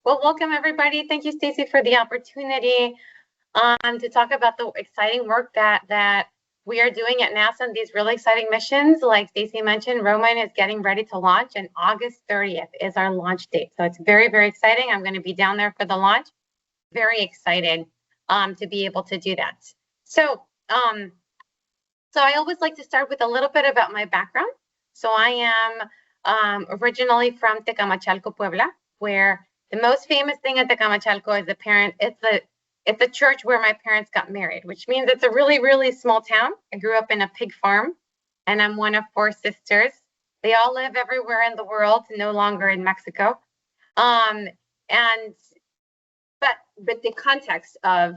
Well, welcome everybody. Thank you, Stacy, for the opportunity to talk about the exciting work that we are doing at NASA and these really exciting missions. Like Stacy mentioned, Roman is getting ready to launch, and August 30th is our launch date. So it's very, very exciting. I'm going to be down there for the launch. Very excited to be able to do that. So I always like to start with a little bit about my background. So I am originally from Tecamachalco, Puebla, where the most famous thing at Tecamachalco is it's the church where my parents got married, which means it's a really, really small town. I grew up in a pig farm, and I'm one of 4 sisters. They all live everywhere in the world, no longer in Mexico. But the context of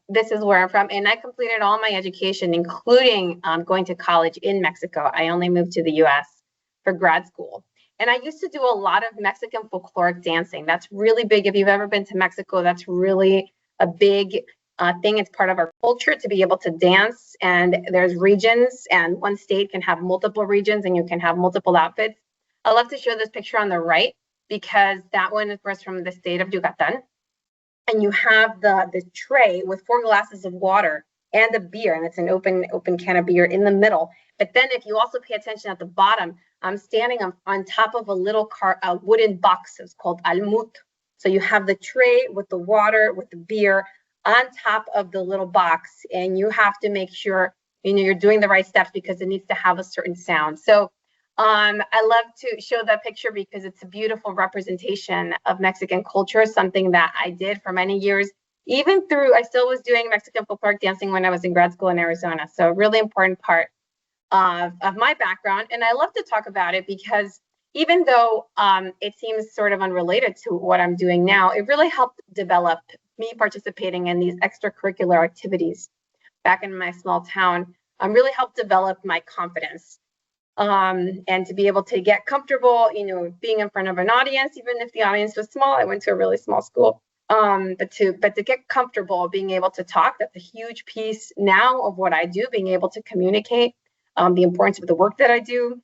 this is where I'm from, and I completed all my education, including going to college in Mexico. I only moved to the U.S. for grad school. And I used to do a lot of Mexican folkloric dancing. That's really big. If you've ever been to Mexico, that's really a big thing. It's part of our culture to be able to dance. And there's regions, and one state can have multiple regions, and you can have multiple outfits. I love to show this picture on the right because that one was from the state of Yucatan. And you have the tray with 4 glasses of water and a beer, and it's an open can of beer in the middle. But then if you also pay attention at the bottom, I'm standing on top of a little wooden box. It's called almut. So you have the tray with the water, with the beer on top of the little box, and you have to make sure you're doing the right steps because it needs to have a certain sound. So I love to show that picture because it's a beautiful representation of Mexican culture, something that I did for many years. I still was doing Mexican folkloric dancing when I was in grad school in Arizona. So a really important part of my background. And I love to talk about it because even though it seems sort of unrelated to what I'm doing now, it really helped develop me participating in these extracurricular activities back in my small town, really helped develop my confidence. And to be able to get comfortable, being in front of an audience, even if the audience was small. I went to a really small school. But to get comfortable being able to talk, that's a huge piece now of what I do, being able to communicate the importance of the work that I do,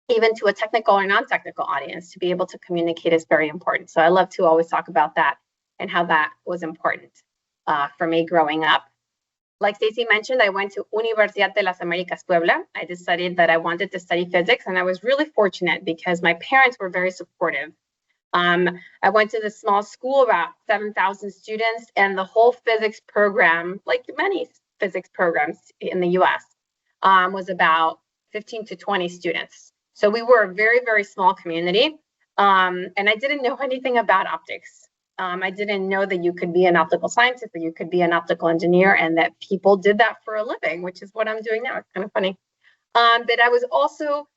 even to a technical or non-technical audience, to be able to communicate is very important. So I love to always talk about that and how that was important for me growing up. Like Stacy mentioned, I went to Universidad de las Américas, Puebla. I decided that I wanted to study physics, and I was really fortunate because my parents were very supportive. I went to this small school, about 7,000 students, and the whole physics program, like many physics programs in the US, was about 15 to 20 students. So we were a very, very small community, and I didn't know anything about optics. I didn't know that you could be an optical scientist, that you could be an optical engineer, and that people did that for a living, which is what I'm doing now. It's kind of funny. But I was also,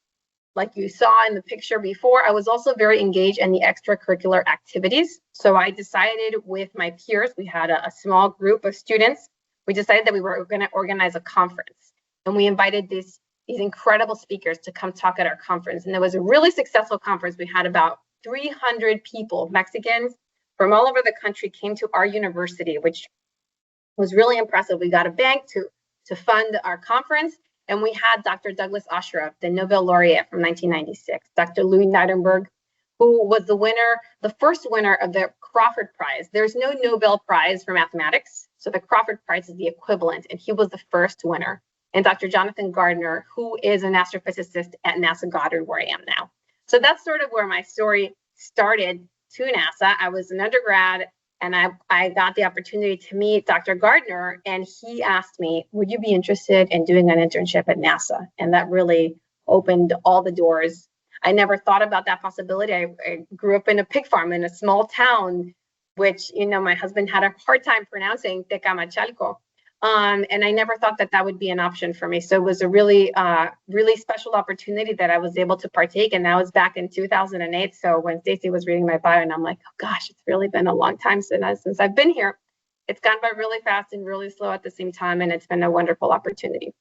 like you saw in the picture before, I was also very engaged in the extracurricular activities. So I decided with my peers, we had a small group of students, we decided that we were going to organize a conference. And we invited these incredible speakers to come talk at our conference. And it was a really successful conference. We had about 300 people, Mexicans from all over the country, came to our university, which was really impressive. We got a bank to fund our conference. And we had Dr. Douglas Osheroff, the Nobel laureate from 1996, Dr. Louis Nightenberg, who was the first winner of the Crawford Prize. There's no Nobel Prize for mathematics, so the Crawford Prize is the equivalent, and he was the first winner. And Dr. Jonathan Gardner, who is an astrophysicist at NASA Goddard, where I am now. So that's sort of where my story started to NASA. I was an undergrad, and I got the opportunity to meet Dr. Gardner, and he asked me, would you be interested in doing an internship at NASA? And that really opened all the doors. I never thought about that possibility. I grew up in a pig farm in a small town, which, my husband had a hard time pronouncing, Tecamachalco. And I never thought that would be an option for me. So it was a really, really special opportunity that I was able to partake. And that was back in 2008. So when Stacy was reading my bio, and I'm like, oh gosh, it's really been a long time since I've been here. It's gone by really fast and really slow at the same time. And it's been a wonderful opportunity.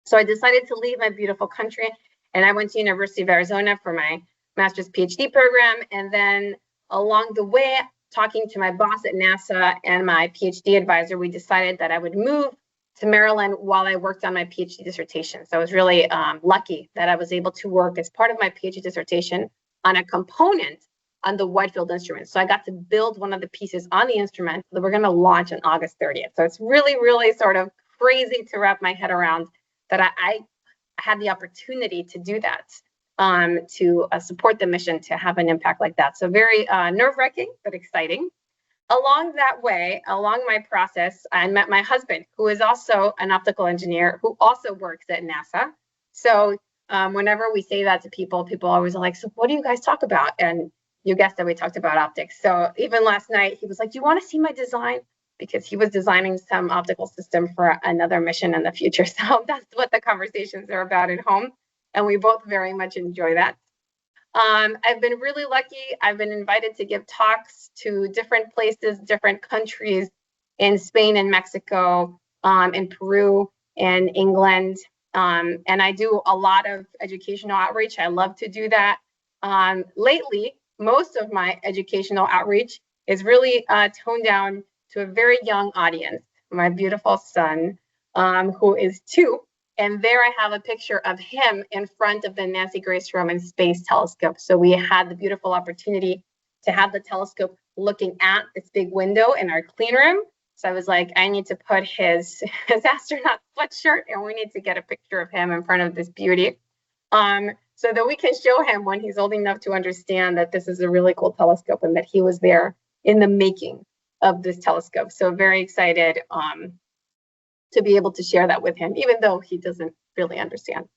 So I decided to leave my beautiful country, and I went to University of Arizona for my master's PhD program. And then along the way, talking to my boss at NASA and my PhD advisor, we decided that I would move to Maryland while I worked on my PhD dissertation. So I was really lucky that I was able to work as part of my PhD dissertation on a component on the wide field instrument. So I got to build one of the pieces on the instrument that we're going to launch on August 30th. So it's really, really sort of crazy to wrap my head around that I had the opportunity to do that, to support the mission, to have an impact like that. So very nerve-wracking, but exciting. Along that way, along my process, I met my husband, who is also an optical engineer, who also works at NASA. So whenever we say that to people, people always are like, so what do you guys talk about? And you guessed that we talked about optics. So even last night, he was like, do you want to see my design? Because he was designing some optical system for another mission in the future. So that's what the conversations are about at home. And we both very much enjoy that. I've been really lucky. I've been invited to give talks to different places, different countries in Spain and Mexico, in Peru and England. And I do a lot of educational outreach. I love to do that. Lately, most of my educational outreach is really toned down to a very young audience. My beautiful son, who is 2. And there I have a picture of him in front of the Nancy Grace Roman Space Telescope. So we had the beautiful opportunity to have the telescope looking at this big window in our clean room. So I was like, I need to put his astronaut sweatshirt, and we need to get a picture of him in front of this beauty, so that we can show him when he's old enough to understand that this is a really cool telescope and that he was there in the making of this telescope. So very excited to be able to share that with him, even though he doesn't really understand.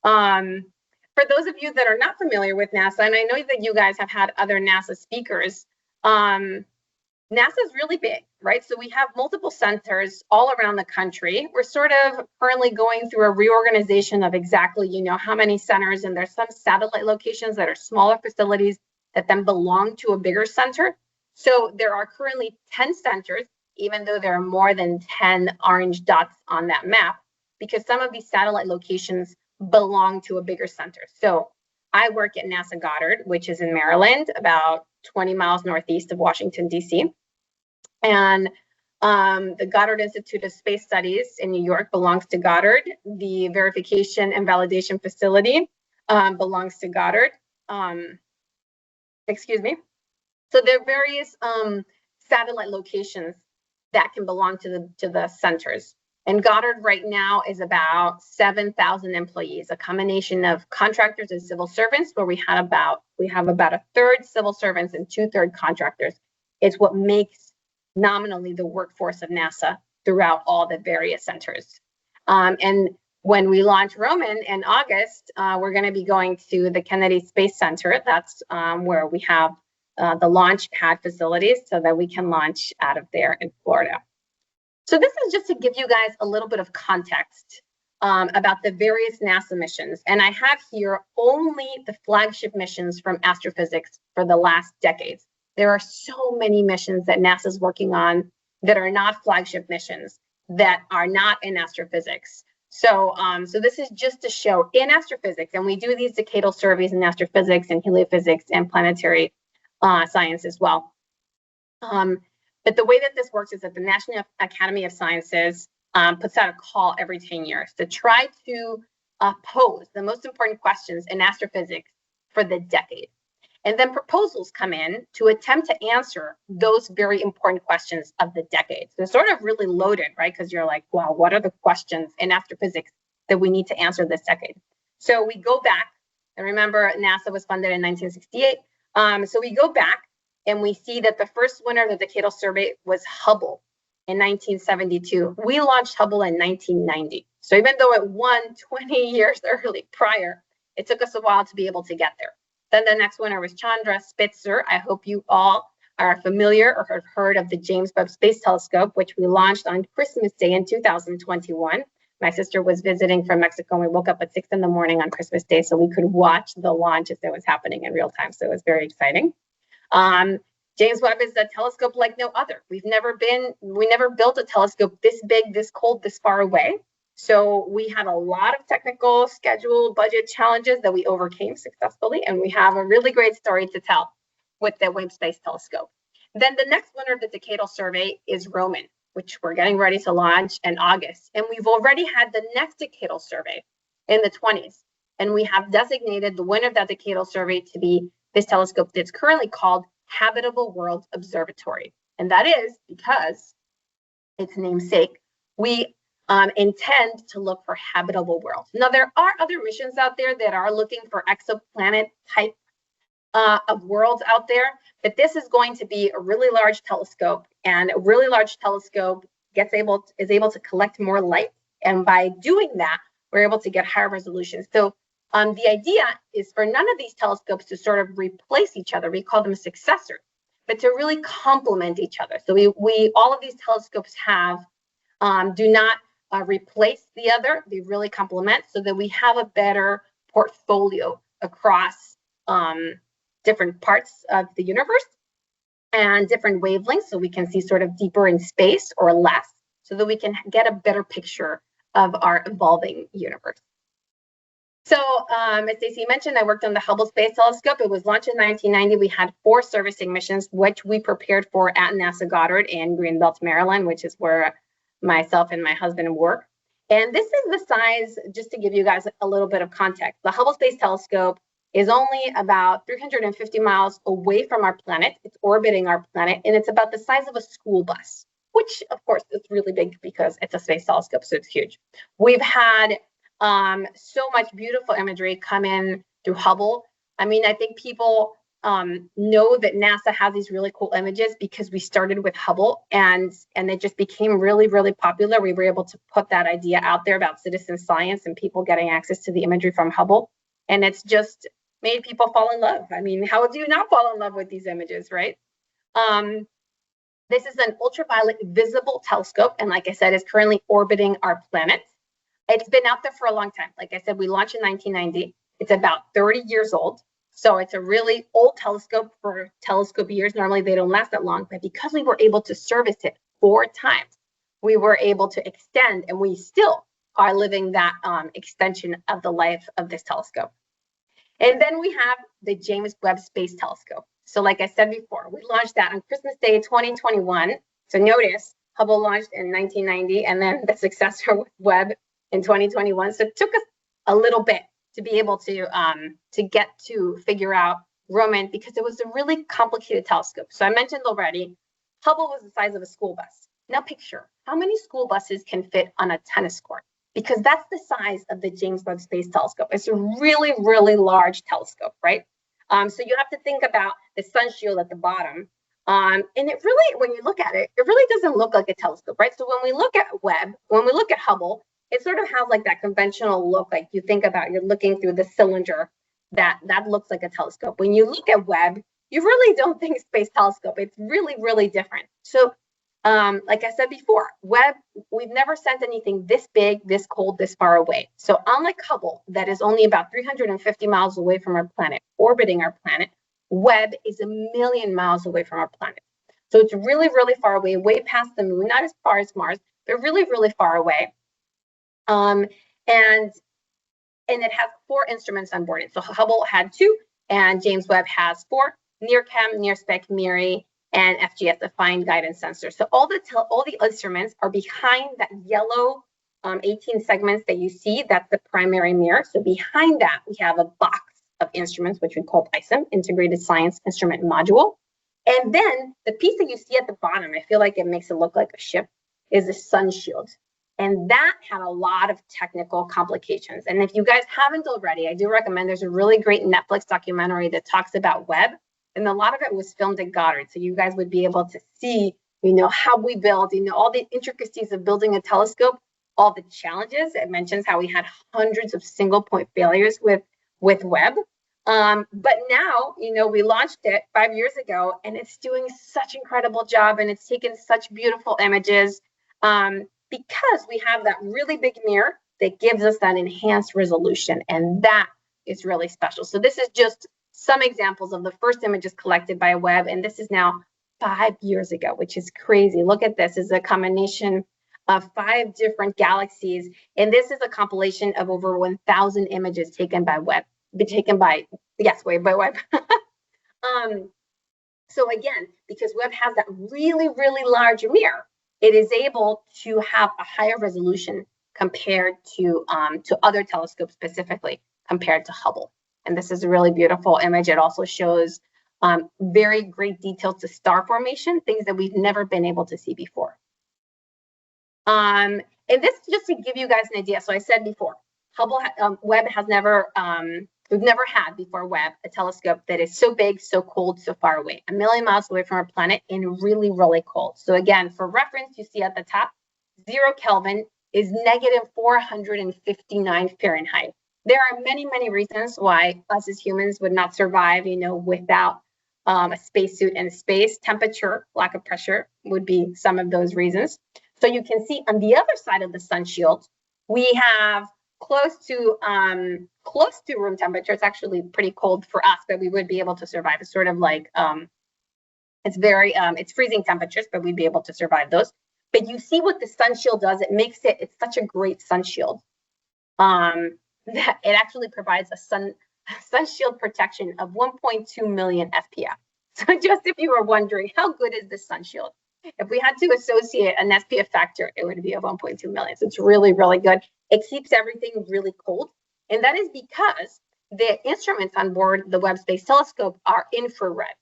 For those of you that are not familiar with NASA, and I know that you guys have had other NASA speakers, NASA is really big, right? So we have multiple centers all around the country. We're sort of currently going through a reorganization of exactly, how many centers, and there's some satellite locations that are smaller facilities that then belong to a bigger center. So there are currently 10 centers, even though there are more than 10 orange dots on that map, because some of these satellite locations belong to a bigger center. So I work at NASA Goddard, which is in Maryland, about 20 miles northeast of Washington, D.C. And the Goddard Institute of Space Studies in New York belongs to Goddard. The verification and validation facility belongs to Goddard. Excuse me. So there are various satellite locations that can belong to the centers. And Goddard right now is about 7,000 employees, a combination of contractors and civil servants, where we have about a third civil servants and 2/3 contractors. It's what makes nominally the workforce of NASA throughout all the various centers. And when we launch Roman in August, we're going to be going to the Kennedy Space Center. That's where we have the launch pad facilities so that we can launch out of there in Florida. So this is just to give you guys a little bit of context about the various NASA missions. And I have here only the flagship missions from astrophysics for the last decades. There are so many missions that NASA is working on that are not flagship missions, that are not in astrophysics. So, so this is just to show in astrophysics, and we do these decadal surveys in astrophysics and heliophysics and planetary science as well. But the way that this works is that the National Academy of Sciences puts out a call every 10 years to try to pose the most important questions in astrophysics for the decade. And then proposals come in to attempt to answer those very important questions of the decade. So it's sort of really loaded, right? Because you're like, wow, what are the questions in astrophysics that we need to answer this decade? So we go back, and remember, NASA was funded in 1968. So we go back and we see that the first winner of the decadal survey was Hubble in 1972. We launched Hubble in 1990. So even though it won 20 years early prior, it took us a while to be able to get there. Then the next winner was Chandra Spitzer. I hope you all are familiar or have heard of the James Webb Space Telescope, which we launched on Christmas Day in 2021. My sister was visiting from Mexico, and we woke up at 6 in the morning on Christmas Day so we could watch the launch as it was happening in real time. So it was very exciting. James Webb is a telescope like no other. We never built a telescope this big, this cold, this far away. So we had a lot of technical, schedule, budget challenges that we overcame successfully, and we have a really great story to tell with the Webb Space Telescope. Then the next winner of the decadal survey is Roman, which we're getting ready to launch in August. And we've already had the next decadal survey in the 20s. And we have designated the winner of that decadal survey to be this telescope that's currently called Habitable World Observatory. And that is because its namesake, we intend to look for habitable worlds. Now, there are other missions out there that are looking for exoplanet type of worlds out there, but this is going to be a really large telescope, and a really large telescope is able to collect more light, and by doing that, we're able to get higher resolution. So the idea is for none of these telescopes to sort of replace each other. We call them successors, but to really complement each other. So we all of these telescopes have do not replace the other. They really complement, so that we have a better portfolio across different parts of the universe and different wavelengths, so we can see sort of deeper in space or less, so that we can get a better picture of our evolving universe. So as Stacey mentioned, I worked on the Hubble Space Telescope. It was launched in 1990. We had 4 servicing missions, which we prepared for at NASA Goddard in Greenbelt, Maryland, which is where myself and my husband work. And this is the size, just to give you guys a little bit of context. The Hubble Space Telescope is only about 350 miles away from our planet. It's orbiting our planet, and it's about the size of a school bus, which of course is really big because it's a space telescope, so it's huge. We've had so much beautiful imagery come in through Hubble. I mean, I think people know that NASA has these really cool images because we started with Hubble, and it just became really, really popular. We were able to put that idea out there about citizen science and people getting access to the imagery from Hubble, and it's just made people fall in love. I mean, how do you not fall in love with these images, right? This is an ultraviolet visible telescope, and like I said, is currently orbiting our planet. It's been out there for a long time. Like I said, we launched in 1990. It's about 30 years old. So it's a really old telescope for telescope years. Normally they don't last that long, but because we were able to service it 4 times, we were able to extend, and we still are living that extension of the life of this telescope. And then we have the James Webb Space Telescope. So like I said before, we launched that on Christmas Day 2021. So notice Hubble launched in 1990, and then the successor with Webb in 2021. So it took us a little bit to be able to get to figure out Roman, because it was a really complicated telescope. So I mentioned already, Hubble was the size of a school bus. Now picture how many school buses can fit on a tennis court, because that's the size of the James Webb Space Telescope. It's a really, really large telescope, right? So you have to think about the sun shield at the bottom. And it really, when you look at it, it really doesn't look like a telescope, right? So when we look at Webb, when we look at Hubble, it sort of has like that conventional look, like you think about, you're looking through the cylinder, that looks like a telescope. When you look at Webb, you really don't think space telescope. It's really, really different. So like I said before, Webb, we've never sent anything this big, this cold, this far away. So unlike Hubble, that is only about 350 miles away from our planet, orbiting our planet, Webb is 1,000,000 miles away from our planet. So it's really, really far away, way past the moon, not as far as Mars, but really, really far away. And it has 4 instruments on board it. So Hubble had 2, and James Webb has 4: NIRCam, NIRSpec, MIRI, and FGS, the Fine Guidance Sensor. So all the instruments are behind that yellow 18 segments that you see. That's the primary mirror. So behind that, we have a box of instruments, which we call ISIM, Integrated Science Instrument Module. And then the piece that you see at the bottom, I feel like it makes it look like a ship, is the sun shield. And that had a lot of technical complications. And if you guys haven't already, I do recommend, there's a really great Netflix documentary that talks about Webb. And a lot of it was filmed at Goddard. So you guys would be able to see, how we build, all the intricacies of building a telescope, all the challenges. It mentions how we had hundreds of single point failures with Webb. But now, we launched it 5 years ago, and it's doing such an incredible job, and it's taken such beautiful images. Because we have that really big mirror that gives us that enhanced resolution, and that is really special. So this is just some examples of the first images collected by Webb, and this is now 5 years ago, which is crazy. Look at this. It's a combination of 5 different galaxies, and this is a compilation of over 1,000 images taken by Webb, by Webb. So again, because Webb has that really, really large mirror, it is able to have a higher resolution compared to other telescopes, specifically compared to Hubble. And this is a really beautiful image. It also shows very great details to star formation, things that we've never been able to see before. And this just to give you guys an idea. So I said before, Webb has never, we've never had before Webb a telescope that is so big, so cold, so far away, 1 million miles away from our planet and really, really cold. So again, for reference, you see at the top, 0 Kelvin is negative 459 Fahrenheit. There are many, many reasons why us as humans would not survive, without a spacesuit in space. Temperature, lack of pressure would be some of those reasons. So you can see on the other side of the sun shield, we have close to room temperature. It's actually pretty cold for us, but we would be able to survive. It's sort of like it's freezing temperatures, but we'd be able to survive those. But you see what the sun shield does. It's such a great sun shield that it actually provides a sun shield protection of 1.2 million SPF. So just if you were wondering, how good is this sun shield? If we had to associate an SPF factor, it would be a 1.2 million. So it's really, really good. It keeps everything really cold. And that is because the instruments on board the Webb Space Telescope are infrared.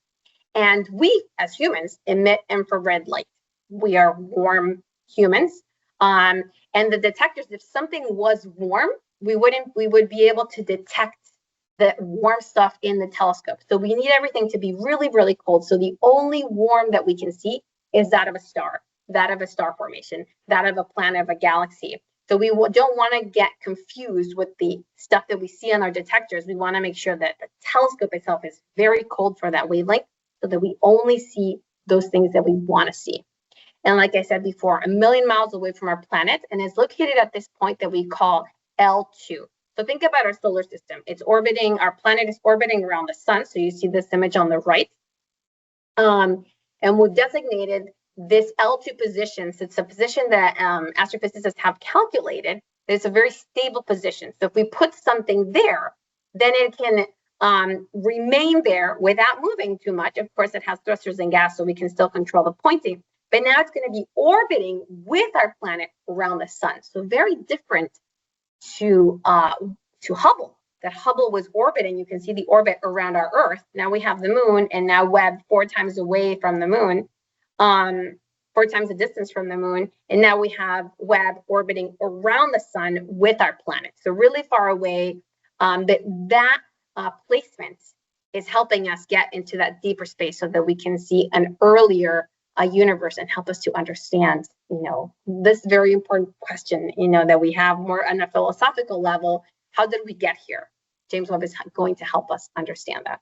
And we, as humans, emit infrared light. We are warm humans. And the detectors, if something was warm, we would be able to detect the warm stuff in the telescope. So we need everything to be really, really cold. So the only warm that we can see is that of a star formation, that of a planet, of a galaxy. So we don't want to get confused with the stuff that we see on our detectors. We want to make sure that the telescope itself is very cold for that wavelength so that we only see those things that we want to see. And like I said before, 1 million miles away from our planet, and is located at this point that we call L2. So think about our solar system. Our planet is orbiting around the sun. So you see this image on the right. And we've designated this L2 position. So it's a position that astrophysicists have calculated. It's a very stable position. So if we put something there, then it can remain there without moving too much. Of course, it has thrusters and gas, so we can still control the pointing. But now it's going to be orbiting with our planet around the sun. So very different to Hubble. That Hubble was orbiting. You can see the orbit around our Earth. Now we have the moon, and now Webb 4 times away from the moon, 4 times the distance from the moon. And now we have Webb orbiting around the sun with our planet. So really far away. That placement is helping us get into that deeper space so that we can see an earlier universe and help us to understand, this very important question, that we have more on a philosophical level. How did we get here? James Webb is going to help us understand that.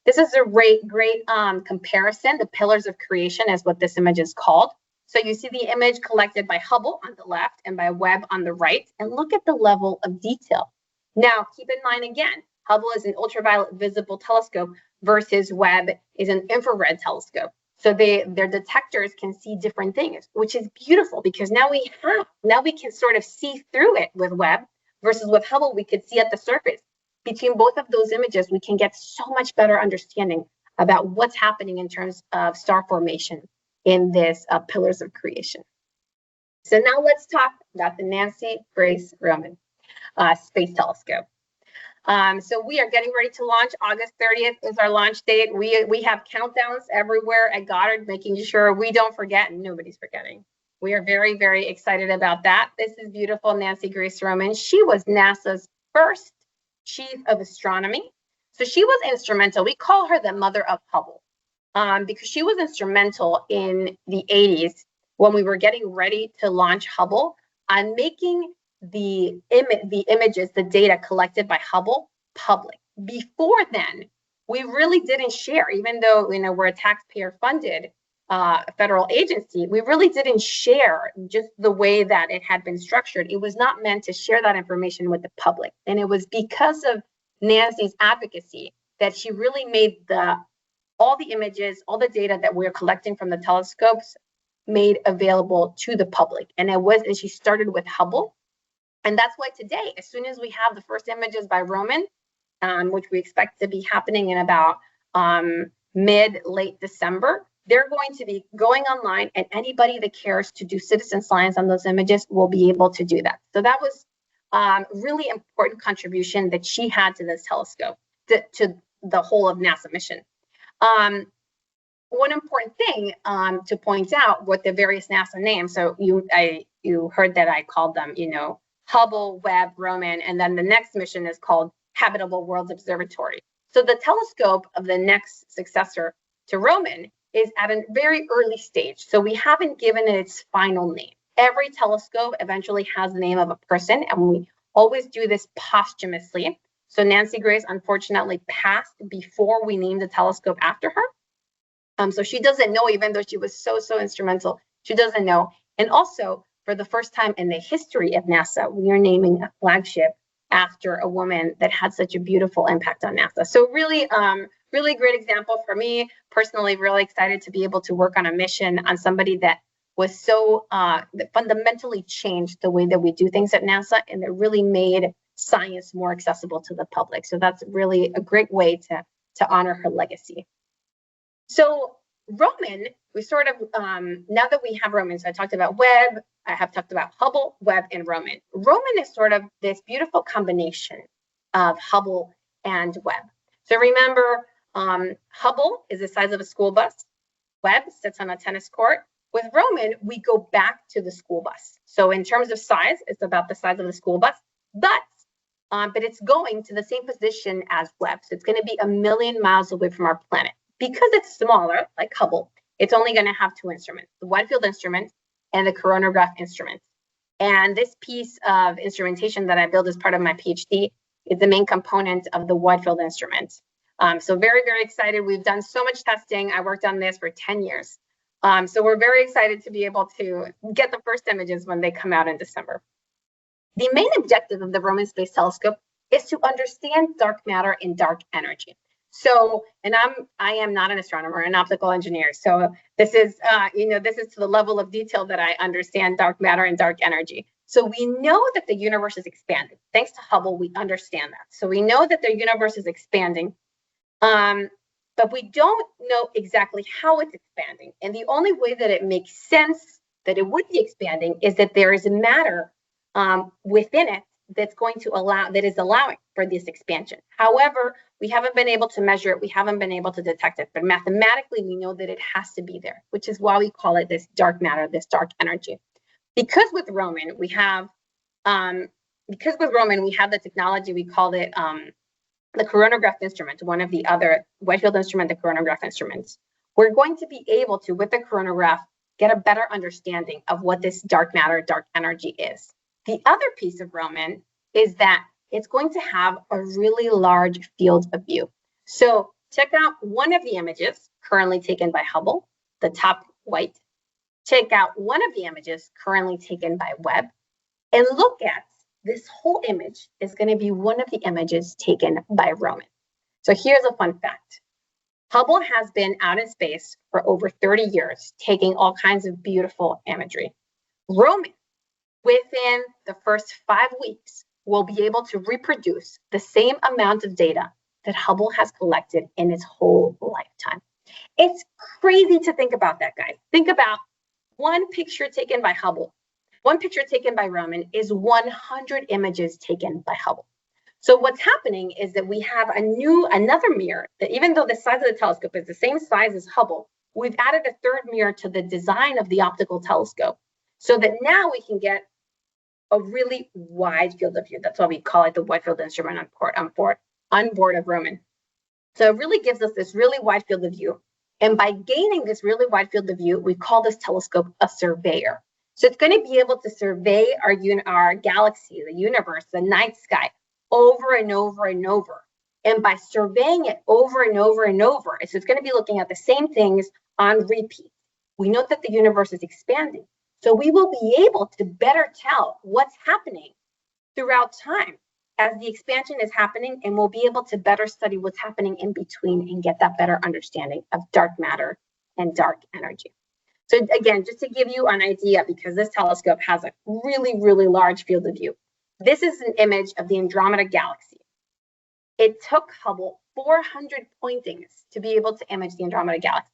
This is a great comparison. The pillars of creation is what this image is called. So you see the image collected by Hubble on the left and by Webb on the right, and look at the level of detail. Now, keep in mind again, Hubble is an ultraviolet visible telescope versus Webb is an infrared telescope. So their detectors can see different things, which is beautiful because now we can sort of see through it with Webb versus with Hubble, we could see at the surface. Between both of those images, we can get so much better understanding about what's happening in terms of star formation in this pillars of creation. So now let's talk about the Nancy Grace Roman Space Telescope. So we are getting ready to launch. August 30th is our launch date. We have countdowns everywhere at Goddard, making sure we don't forget, and nobody's forgetting. We are very, very excited about that. This is beautiful Nancy Grace Roman. She was NASA's first chief of astronomy. So she was instrumental. We call her the mother of Hubble because she was instrumental in the 80s when we were getting ready to launch Hubble on making the images, the data collected by Hubble public. Before then, we really didn't share, even though we're a taxpayer-funded federal agency, we really didn't share just the way that it had been structured. It was not meant to share that information with the public. And it was because of Nancy's advocacy that she really made all the images, all the data that we're collecting from the telescopes made available to the public. And she started with Hubble. And that's why today, as soon as we have the first images by Roman, which we expect to be happening in about mid-late December, they're going to be going online, and anybody that cares to do citizen science on those images will be able to do that. So that was really important contribution that she had to this telescope. to the whole of NASA mission. One important thing to point out with the various NASA names. So you heard that I called them, Hubble, Webb, Roman, and then the next mission is called Habitable Worlds Observatory. So the telescope of the next successor to Roman is at a very early stage. So we haven't given it its final name. Every telescope eventually has the name of a person, and we always do this posthumously. So Nancy Grace unfortunately passed before we named the telescope after her. So she doesn't know, even though she was so instrumental, she doesn't know. And also, for the first time in the history of NASA, we are naming a flagship after a woman that had such a beautiful impact on NASA. So really, really great example for me personally, really excited to be able to work on a mission on somebody that was so, that fundamentally changed the way that we do things at NASA, and that really made science more accessible to the public. So that's really a great way to honor her legacy. So Roman, we sort of, now that we have Roman, so I talked about Webb, I have talked about Hubble, Webb, and Roman. Roman is sort of this beautiful combination of Hubble and Webb. So remember, Hubble is the size of a school bus. Webb sits on a tennis court. With Roman, we go back to the school bus. So in terms of size, it's about the size of the school bus, but it's going to the same position as Webb. So it's going to be 1 million miles away from our planet. Because it's smaller, like Hubble, it's only going to have 2 instruments, the wide field instrument and the coronagraph instrument. And this piece of instrumentation that I built as part of my PhD is the main component of the wide field instrument. So very excited. We've done so much testing. I worked on this for 10 years. So we're very excited to be able to get the first images when they come out in December. The main objective of the Roman Space Telescope is to understand dark matter and dark energy. So, and I am not an astronomer, an optical engineer. So this is, this is to the level of detail that I understand dark matter and dark energy. So we know that the universe is expanding. Thanks to Hubble, we understand that. So we know that the universe is expanding, but we don't know exactly how it's expanding. And the only way that it makes sense that it would be expanding is that there is a matter within it that's going to that is allowing for this expansion. However, we haven't been able to measure it. We haven't been able to detect it, but mathematically we know that it has to be there, which is why we call it this dark matter, this dark energy. Because with Roman we have the technology, we called it the coronagraph instrument, one of the other wide field instrument, the coronagraph instruments. We're going to be able to, with the coronagraph, get a better understanding of what this dark matter, dark energy is. The other piece of Roman is that it's going to have a really large field of view. So check out one of the images currently taken by Hubble, the top white. Check out one of the images currently taken by Webb, and look at this whole image is going to be one of the images taken by Roman. So here's a fun fact. Hubble has been out in space for over 30 years, taking all kinds of beautiful imagery. Roman, within the first 5 weeks, will be able to reproduce the same amount of data that Hubble has collected in its whole lifetime. It's crazy to think about that, guys. Think about one picture taken by Hubble. One picture taken by Roman is 100 images taken by Hubble. So what's happening is that we have another mirror that, even though the size of the telescope is the same size as Hubble, we've added a third mirror to the design of the optical telescope, so that now we can get a really wide field of view. That's why we call it the wide field instrument on board of Roman. So it really gives us this really wide field of view. And by gaining this really wide field of view, we call this telescope a surveyor. So it's going to be able to survey our galaxy, the universe, the night sky, over and over and over. And by surveying it over and over and over, so it's going to be looking at the same things on repeat. We know that the universe is expanding. So we will be able to better tell what's happening throughout time as the expansion is happening, and we'll be able to better study what's happening in between and get that better understanding of dark matter and dark energy. So again, just to give you an idea, because this telescope has a really, really large field of view. This is an image of the Andromeda galaxy. It took Hubble 400 pointings to be able to image the Andromeda galaxy.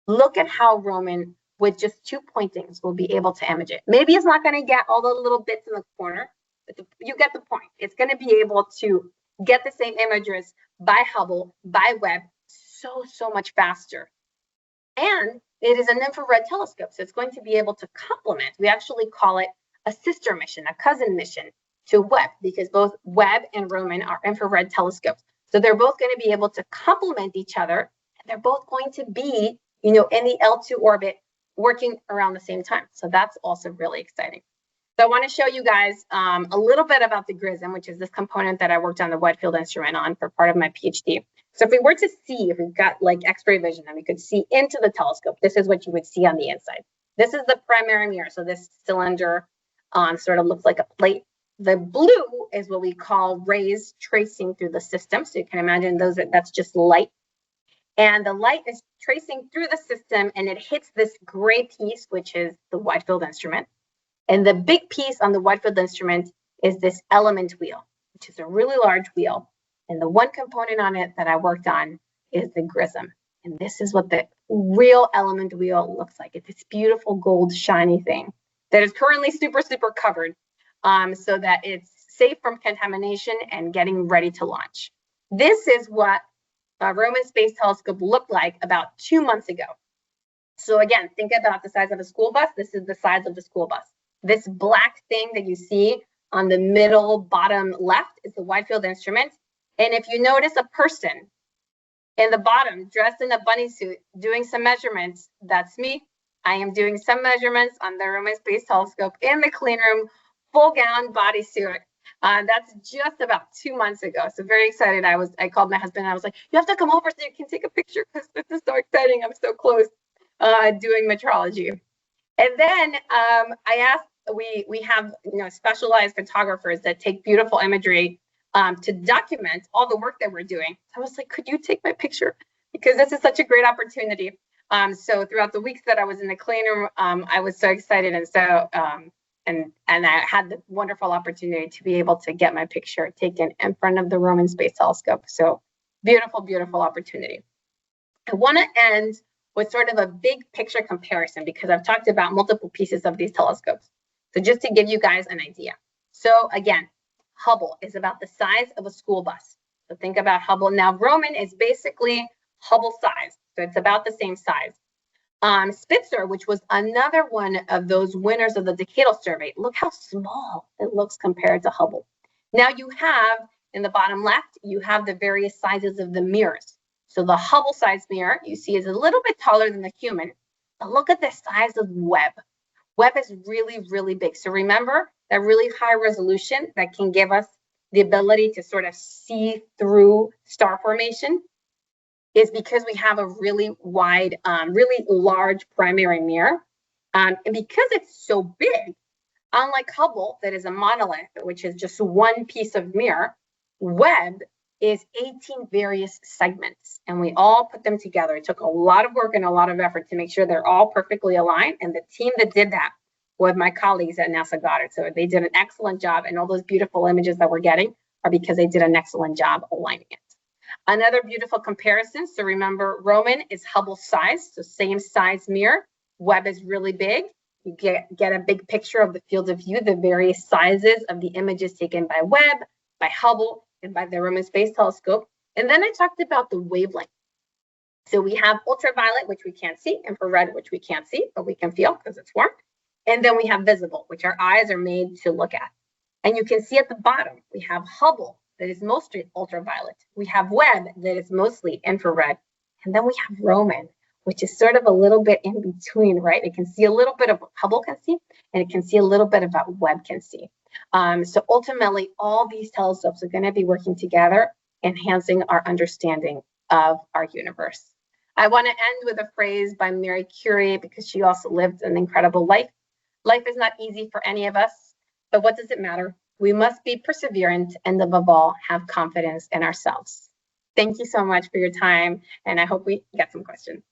Look at how Roman, with just 2 pointings, will be able to image it. Maybe it's not going to get all the little bits in the corner, but you get the point. It's going to be able to get the same images by Hubble, by Webb, so much faster. And it is an infrared telescope, so it's going to be able to complement. We actually call it a sister mission, a cousin mission to Webb, because both Webb and Roman are infrared telescopes. So they're both going to be able to complement each other, and they're both going to be, in the L2 orbit working around the same time. So that's also really exciting. So I want to show you guys a little bit about the GRISM, which is this component that I worked on the wide field instrument on for part of my PhD. So if we were to see, if we've got like X-ray vision and we could see into the telescope, this is what you would see on the inside. This is the primary mirror. So this cylinder sort of looks like a plate. The blue is what we call rays tracing through the system. So you can imagine that's just light. And the light is tracing through the system and it hits this gray piece, which is the wide field instrument. And the big piece on the wide field instrument is this element wheel, which is a really large wheel. And the one component on it that I worked on is the GRISM. And this is what the real element wheel looks like. It's this beautiful gold shiny thing that is currently super covered so that it's safe from contamination and getting ready to launch. This is what a Roman Space Telescope looked like about 2 months ago. So again, think about the size of a school bus. This is the size of the school bus. This black thing that you see on the middle bottom left is the wide field instrument. And if you notice a person in the bottom dressed in a bunny suit doing some measurements, that's me. I am doing some measurements on the Roman Space Telescope in the clean room, full gown bodysuit. That's just about 2 months ago. So very excited. I called my husband and I was like, you have to come over so you can take a picture because this is so exciting. I'm so close doing metrology. And then I asked, we have specialized photographers that take beautiful imagery to document all the work that we're doing. I was like, could you take my picture? Because this is such a great opportunity. So throughout the weeks that I was in the clean room, I was so excited. And so, and I had the wonderful opportunity to be able to get my picture taken in front of the Roman Space Telescope. So beautiful opportunity. I want to end with sort of a big picture comparison because I've talked about multiple pieces of these telescopes. So just to give you guys an idea. So again, Hubble is about the size of a school bus. So think about Hubble. Now Roman is basically Hubble size. So it's about the same size. Spitzer, which was another one of those winners of the decadal survey, look how small it looks compared to Hubble. Now you have, in the bottom left, you have the various sizes of the mirrors. So the Hubble size mirror you see is a little bit taller than the human, but look at the size of Webb. Webb is really big. So remember that really high resolution that can give us the ability to sort of see through star formation is because we have a really wide, really large primary mirror. And because it's so big, unlike Hubble, that is a monolith, which is just one piece of mirror, Webb is 18 various segments, and we all put them together. It took a lot of work and a lot of effort to make sure they're all perfectly aligned, and the team that did that were my colleagues at NASA Goddard. So they did an excellent job, and all those beautiful images that we're getting are because they did an excellent job aligning it. Another beautiful comparison, so remember Roman is Hubble size, so same size mirror. Webb is really big. You get a big picture of the field of view, the various sizes of the images taken by Webb, by Hubble, and by the Roman Space Telescope. And then I talked about the wavelength. So we have ultraviolet, which we can't see, infrared, which we can't see, but we can feel because it's warm. And then we have visible, which our eyes are made to look at. And you can see at the bottom, we have Hubble, that is mostly ultraviolet. We have Webb, that is mostly infrared. And then we have Roman, which is sort of a little bit in between, right? It can see a little bit of what Hubble can see, and it can see a little bit of what Webb can see. So ultimately, all these telescopes are going to be working together, enhancing our understanding of our universe. I want to end with a phrase by Marie Curie, because she also lived an incredible life. Life is not easy for any of us, but what does it matter? We must be perseverant and above all, have confidence in ourselves. Thank you so much for your time, and I hope we get some questions.